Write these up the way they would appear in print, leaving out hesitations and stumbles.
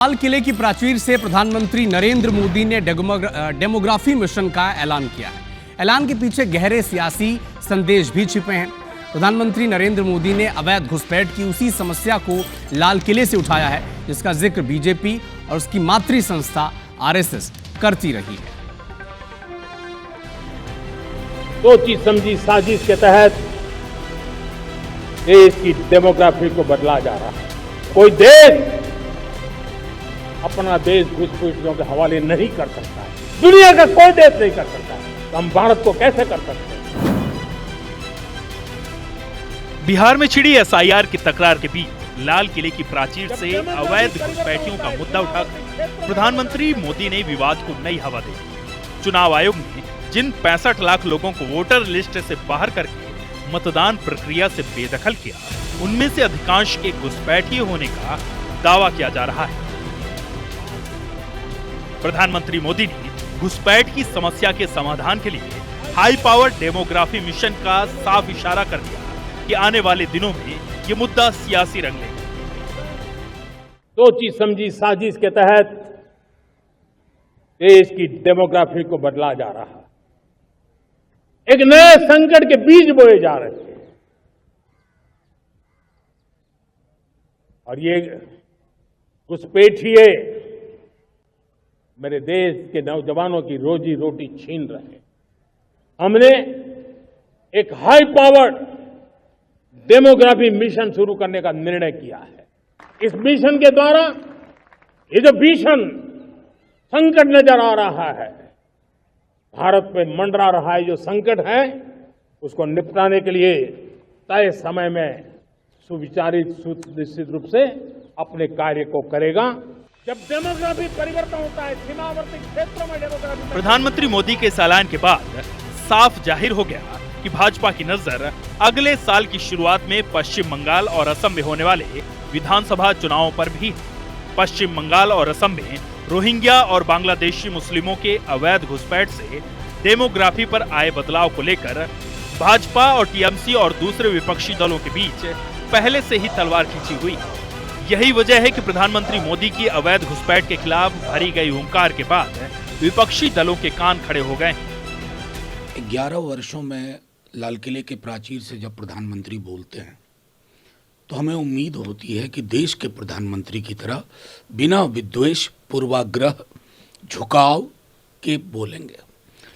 लाल किले की प्राचीर से प्रधानमंत्री नरेंद्र मोदी ने डेमोग्राफी मिशन का ऐलान किया है। ऐलान के पीछे गहरे सियासी संदेश भी छिपे हैं। प्रधानमंत्री नरेंद्र मोदी ने अवैध घुसपैठ की उसी समस्या को लाल किले से उठाया है जिसका जिक्र बीजेपी और उसकी मातृ संस्था आरएसएस करती रही है। सोची समझी साजिश के तहत देश की डेमोग्राफी को बदला जा रहा है। कोई देश अपना देश घुसपैठियों के हवाले नहीं कर सकता है। दुनिया का कोई देश नहीं कर सकता है, तो हम भारत को कैसे कर सकते हैं? बिहार में छिड़ी एसआईआर की तकरार के बीच लाल किले की प्राचीर से अवैध घुसपैठियों का मुद्दा उठाकर प्रधानमंत्री मोदी ने विवाद को नई हवा दी। चुनाव आयोग ने जिन 65 लाख लोगों को वोटर लिस्ट से बाहर करके मतदान प्रक्रिया से बेदखल किया, उनमें से अधिकांश के घुसपैठिए होने का दावा किया जा रहा है। प्रधानमंत्री मोदी ने घुसपैठ की समस्या के समाधान के लिए हाई पावर डेमोग्राफी मिशन का साफ इशारा कर दिया कि आने वाले दिनों में ये मुद्दा सियासी रंग लेगा। सोची समझी साजिश के तहत देश की डेमोग्राफी को बदला जा रहा है। एक नए संकट के बीज बोए जा रहे हैं और ये घुसपैठिए मेरे देश के नौजवानों की रोजी रोटी छीन रहे हैं। हमने एक हाई पावर्ड डेमोग्राफी मिशन शुरू करने का निर्णय किया है। इस मिशन के द्वारा ये जो भीषण संकट नजर आ रहा है, भारत पे मंडरा रहा है जो संकट है, उसको निपटाने के लिए तय समय में सुविचारित सुनिश्चित रूप से अपने कार्य को करेगा। जब डेमोग्राफी परिवर्तन होता है, सीमावर्ती क्षेत्रों में डेमोग्राफी। प्रधानमंत्री मोदी के इस ऐलान के बाद साफ जाहिर हो गया कि भाजपा की नजर अगले साल की शुरुआत में पश्चिम बंगाल और असम में होने वाले विधानसभा चुनावों पर भी है। पश्चिम बंगाल और असम में रोहिंग्या और बांग्लादेशी मुस्लिमों के अवैध घुसपैठ से डेमोग्राफी पर आए बदलाव को लेकर भाजपा और टीएमसी और दूसरे विपक्षी दलों के बीच पहले से ही तलवार खींची हुई। यही वजह है कि प्रधानमंत्री मोदी की अवैध घुसपैठ के खिलाफ भरी गई हुंकार के बाद विपक्षी दलों के कान खड़े हो गए। 11 वर्षों में लाल किले के प्राचीर से जब प्रधानमंत्री बोलते हैं तो हमें उम्मीद होती है कि देश के प्रधानमंत्री की तरह बिना विद्वेष, पूर्वाग्रह, झुकाव के बोलेंगे।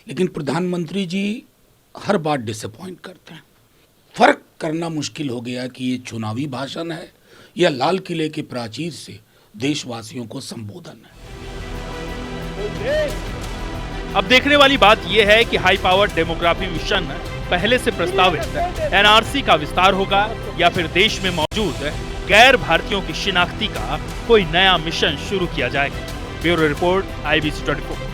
लेकिन प्रधानमंत्री जी हर बार डिसअपॉइंट करते हैं। फर्क करना मुश्किल हो गया कि ये चुनावी भाषण है या लाल किले के प्राचीर से देशवासियों को संबोधन है। अब देखने वाली बात यह है कि हाई पावर डेमोग्राफी मिशन पहले से प्रस्तावित एनआरसी का विस्तार होगा या फिर देश में मौजूद गैर भारतीयों की शिनाख्ती का कोई नया मिशन शुरू किया जाएगा। Bureau report, IBC 24।